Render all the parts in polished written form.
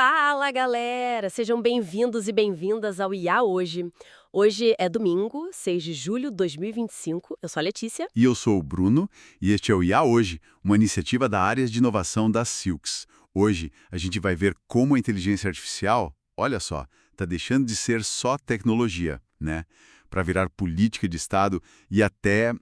Fala, galera! Sejam bem-vindos e bem-vindas ao IA Hoje. Hoje é domingo, 6 de julho de 2025. Eu sou a Letícia. E eu sou o Bruno, e este é o IA Hoje, uma iniciativa da área de inovação da Silks. Hoje, a gente vai ver como a inteligência artificial, olha só, está deixando de ser só tecnologia, né? Para virar política de Estado e até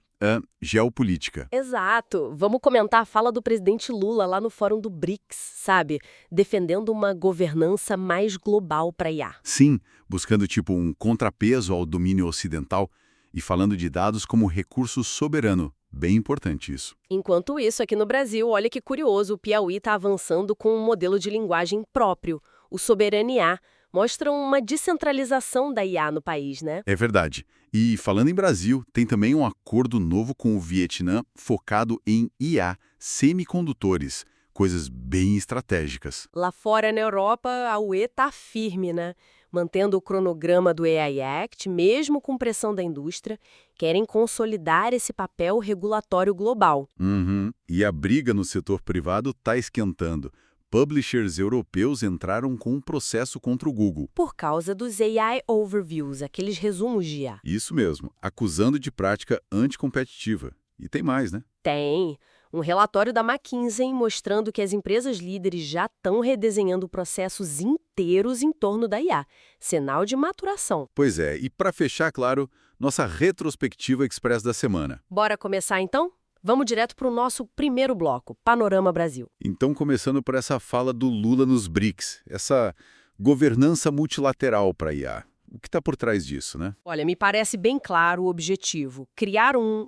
geopolítica. Exato! Vamos comentar a fala do presidente Lula lá no Fórum do BRICS, sabe? Defendendo uma governança mais global para IA. Sim, buscando tipo um contrapeso ao domínio ocidental e falando de dados como recurso soberano. Bem importante isso. Enquanto isso, aqui no Brasil, olha que curioso, o Piauí está avançando com um modelo de linguagem próprio, o Soberano IA. Mostra uma descentralização da IA no país, né? É verdade. E falando em Brasil, tem também um acordo novo com o Vietnã focado em IA, semicondutores, coisas bem estratégicas. Lá fora na Europa, a UE tá firme, né? Mantendo o cronograma do AI Act, mesmo com pressão da indústria, querem consolidar esse papel regulatório global. Uhum. E a briga no setor privado está esquentando. Publishers europeus entraram com um processo contra o Google. Por causa dos AI Overviews, aqueles resumos de IA. Isso mesmo, acusando de prática anticompetitiva. E tem mais, né? Tem um relatório da McKinsey mostrando que as empresas líderes já estão redesenhando processos inteiros em torno da IA. Sinal de maturação. Pois é, e para fechar, claro, nossa retrospectiva express da semana. Bora começar então? Vamos direto para o nosso primeiro bloco, Panorama Brasil. Então, começando por essa fala do Lula nos BRICS, essa governança multilateral para a IA. O que está por trás disso, né? Olha, me parece bem claro o objetivo, criar um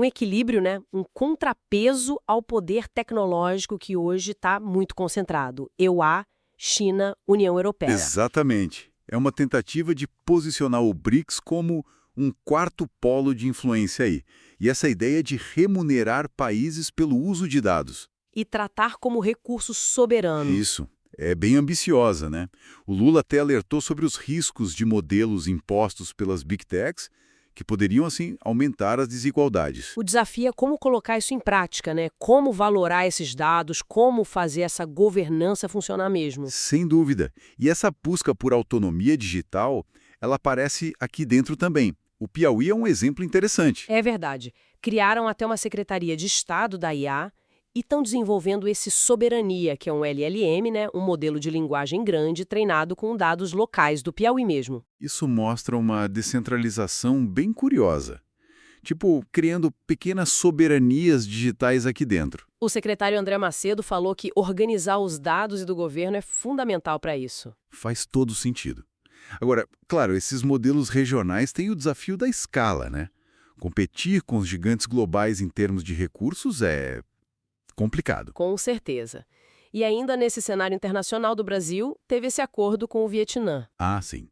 equilíbrio, né? Um contrapeso ao poder tecnológico que hoje está muito concentrado. EUA, China, União Europeia. Exatamente. É uma tentativa de posicionar o BRICS como um quarto polo de influência aí. E essa ideia de remunerar países pelo uso de dados. E tratar como recurso soberano. Isso. É bem ambiciosa, né? O Lula até alertou sobre os riscos de modelos impostos pelas Big Techs que poderiam, assim, aumentar as desigualdades. O desafio é como colocar isso em prática, né? Como valorar esses dados, como fazer essa governança funcionar mesmo. Sem dúvida. E essa busca por autonomia digital, ela aparece aqui dentro também. O Piauí é um exemplo interessante. É verdade. Criaram até uma Secretaria de Estado da IA e estão desenvolvendo esse Soberania, que é um LLM, né? Um modelo de linguagem grande treinado com dados locais do Piauí mesmo. Isso mostra uma descentralização bem curiosa. Tipo, criando pequenas soberanias digitais aqui dentro. O secretário André Macedo falou que organizar os dados do governo é fundamental para isso. Faz todo sentido. Agora, claro, esses modelos regionais têm o desafio da escala, né? Competir com os gigantes globais em termos de recursos é complicado. Com certeza. E ainda nesse cenário internacional do Brasil, teve esse acordo com o Vietnã. Ah, sim.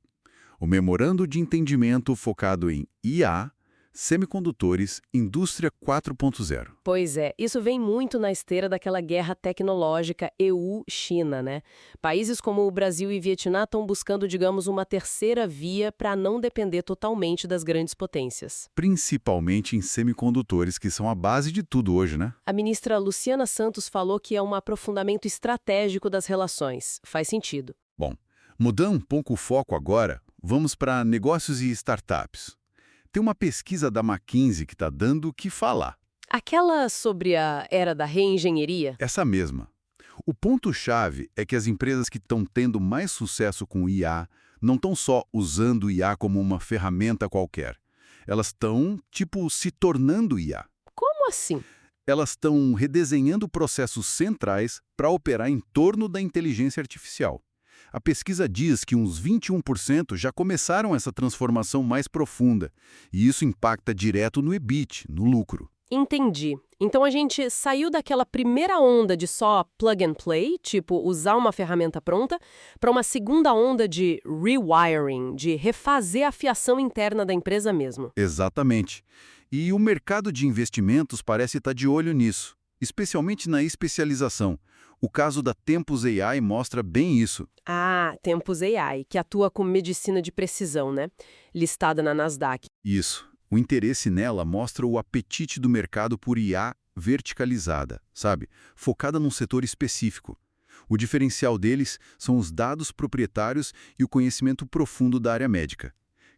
O Memorando de Entendimento focado em IA, semicondutores, indústria 4.0. Pois é, isso vem muito na esteira daquela guerra tecnológica EU-China, né? Países como o Brasil e Vietnã estão buscando, digamos, uma terceira via para não depender totalmente das grandes potências. Principalmente em semicondutores, que são a base de tudo hoje, né? A ministra Luciana Santos falou que é um aprofundamento estratégico das relações. Faz sentido. Bom, mudando um pouco o foco agora, vamos para negócios e startups. Tem uma pesquisa da McKinsey que está dando o que falar. Aquela sobre a era da reengenharia? Essa mesma. O ponto-chave é que as empresas que estão tendo mais sucesso com IA não estão só usando o IA como uma ferramenta qualquer. Elas estão, tipo, se tornando IA. Como assim? Elas estão redesenhando processos centrais para operar em torno da inteligência artificial. A pesquisa diz que uns 21% já começaram essa transformação mais profunda, e isso impacta direto no EBIT, no lucro. Entendi. Então a gente saiu daquela primeira onda de só plug and play, tipo usar uma ferramenta pronta, para uma segunda onda de rewiring, de refazer a fiação interna da empresa mesmo. Exatamente. E o mercado de investimentos parece estar de olho nisso, especialmente na especialização. O caso da Tempus AI mostra bem isso. Ah, Tempus AI, que atua com medicina de precisão, né? Listada na Nasdaq. Isso. O interesse nela mostra o apetite do mercado por IA verticalizada, sabe? Focada num setor específico. O diferencial deles são os dados proprietários e o conhecimento profundo da área médica.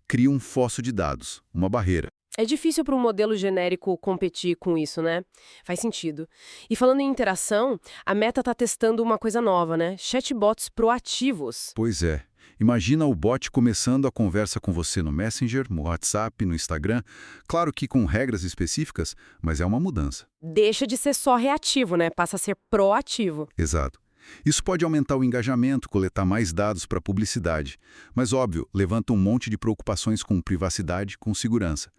Cria um fosso de dados, uma barreira. É difícil para um modelo genérico competir com isso, né? Faz sentido. E falando em interação, a Meta está testando uma coisa nova, né? Chatbots proativos. Pois é. Imagina o bot começando a conversa com você no Messenger, no WhatsApp, no Instagram. Claro que com regras específicas, mas é uma mudança. Deixa de ser só reativo, né? Passa a ser proativo. Exato. Isso pode aumentar o engajamento, coletar mais dados para publicidade. Mas, óbvio, levanta um monte de preocupações com privacidade e com segurança.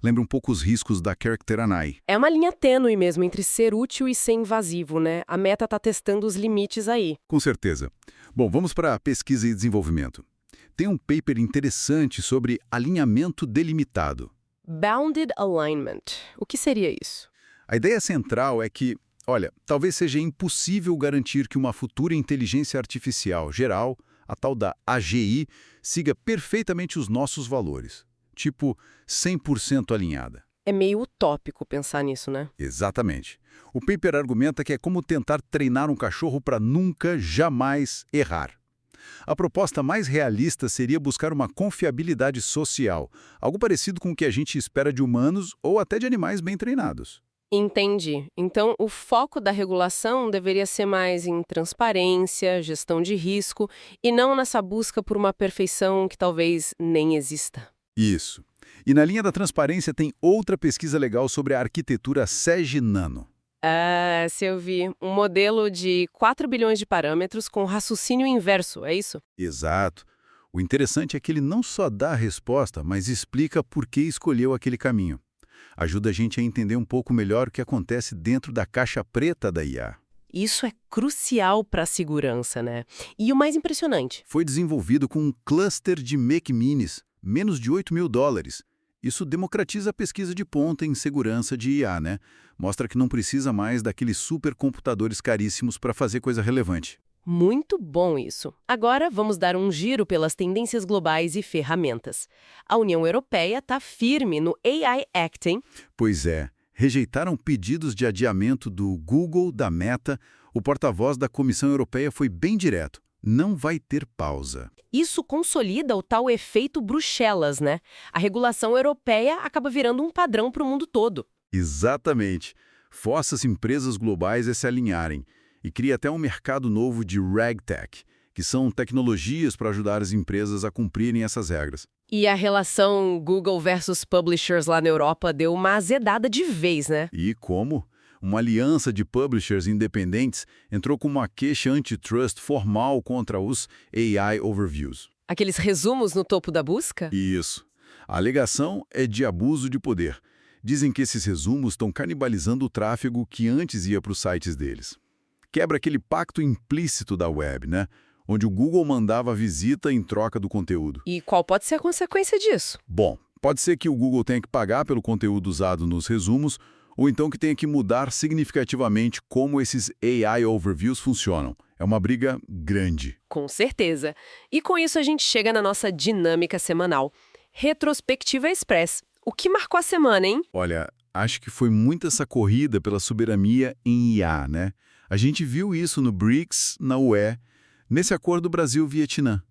Lembra um pouco os riscos da Character AI. É uma linha tênue mesmo entre ser útil e ser invasivo, né? A Meta está testando os limites aí. Com certeza. Bom, vamos para a pesquisa e desenvolvimento. Tem um paper interessante sobre alinhamento delimitado. Bounded Alignment. O que seria isso? A ideia central é que, olha, talvez seja impossível garantir que uma futura inteligência artificial geral, a tal da AGI, siga perfeitamente os nossos valores. Tipo, 100% alinhada. É meio utópico pensar nisso, né? Exatamente. O paper argumenta que é como tentar treinar um cachorro para nunca, jamais errar. A proposta mais realista seria buscar uma confiabilidade social, algo parecido com o que a gente espera de humanos ou até de animais bem treinados. Entendi. Então, o foco da regulação deveria ser mais em transparência, gestão de risco, e não nessa busca por uma perfeição que talvez nem exista. Isso. E na linha da transparência tem outra pesquisa legal sobre a arquitetura SEG Nano. Ah, se eu vi. Um modelo de 4 bilhões de parâmetros com raciocínio inverso, é isso? Exato. O interessante é que ele não só dá a resposta, mas explica por que escolheu aquele caminho. Ajuda a gente a entender um pouco melhor o que acontece dentro da caixa preta da IA. Isso é crucial para a segurança, né? E o mais impressionante. Foi desenvolvido com um cluster de Mac Minis, menos de $8.000. Isso democratiza a pesquisa de ponta em segurança de IA, né? Mostra que não precisa mais daqueles supercomputadores caríssimos para fazer coisa relevante. Muito bom isso. Agora vamos dar um giro pelas tendências globais e ferramentas. A União Europeia está firme no AI Act, hein? Pois é, rejeitaram pedidos de adiamento do Google, da Meta. O porta-voz da Comissão Europeia foi bem direto. Não vai ter pausa. Isso consolida o tal efeito Bruxelas, né? A regulação europeia acaba virando um padrão para o mundo todo. Exatamente. Força as empresas globais a se alinharem e cria até um mercado novo de RegTech, que são tecnologias para ajudar as empresas a cumprirem essas regras. E a relação Google versus publishers lá na Europa deu uma azedada de vez, né? E como? Uma aliança de publishers independentes entrou com uma queixa antitrust formal contra os AI Overviews. Aqueles resumos no topo da busca? Isso. A alegação é de abuso de poder. Dizem que esses resumos estão canibalizando o tráfego que antes ia para os sites deles. Quebra aquele pacto implícito da web, né? Onde o Google mandava a visita em troca do conteúdo. E qual pode ser a consequência disso? Bom, pode ser que o Google tenha que pagar pelo conteúdo usado nos resumos, ou então que tenha que mudar significativamente como esses AI Overviews funcionam. É uma briga grande. Com certeza. E com isso a gente chega na nossa dinâmica semanal. Retrospectiva Express. O que marcou a semana, hein? Olha, acho que foi muito essa corrida pela soberania em IA, né? A gente viu isso no BRICS, na UE, nesse acordo Brasil-Vietnã.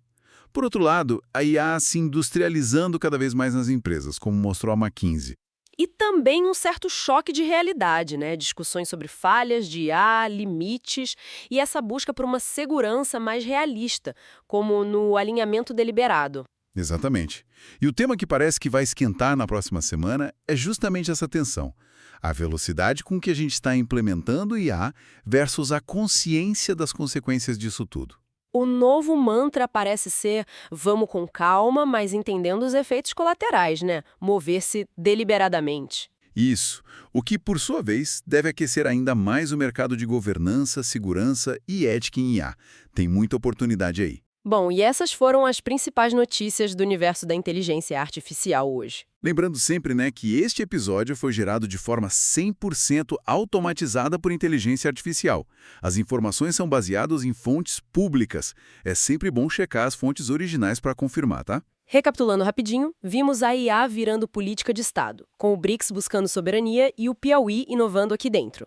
Por outro lado, a IA se industrializando cada vez mais nas empresas, como mostrou a McKinsey. E também um certo choque de realidade, né? Discussões sobre falhas de IA, limites e essa busca por uma segurança mais realista, como no alinhamento deliberado. Exatamente. E o tema que parece que vai esquentar na próxima semana é justamente essa tensão. A velocidade com que a gente está implementando IA versus a consciência das consequências disso tudo. O novo mantra parece ser vamos com calma, mas entendendo os efeitos colaterais, né? Mover-se deliberadamente. Isso, o que, por sua vez, deve aquecer ainda mais o mercado de governança, segurança e ética em IA. Tem muita oportunidade aí. Bom, e essas foram as principais notícias do universo da inteligência artificial hoje. Lembrando sempre, né, que este episódio foi gerado de forma 100% automatizada por inteligência artificial. As informações são baseadas em fontes públicas. É sempre bom checar as fontes originais para confirmar, tá? Recapitulando rapidinho, vimos a IA virando política de Estado, com o BRICS buscando soberania e o Piauí inovando aqui dentro.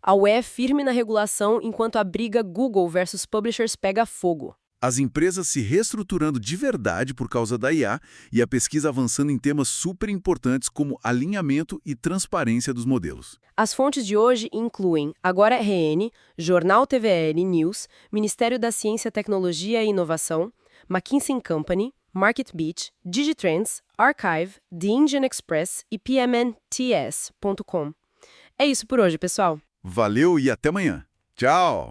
A UE é firme na regulação enquanto a briga Google versus publishers pega fogo. As empresas se reestruturando de verdade por causa da IA e a pesquisa avançando em temas super importantes como alinhamento e transparência dos modelos. As fontes de hoje incluem Agora RN, Jornal TVL News, Ministério da Ciência, Tecnologia e Inovação, McKinsey & Company, MarketBeat, Digitrends, Archive, The Indian Express e PMNTS.com. É isso por hoje, pessoal. Valeu e até amanhã. Tchau!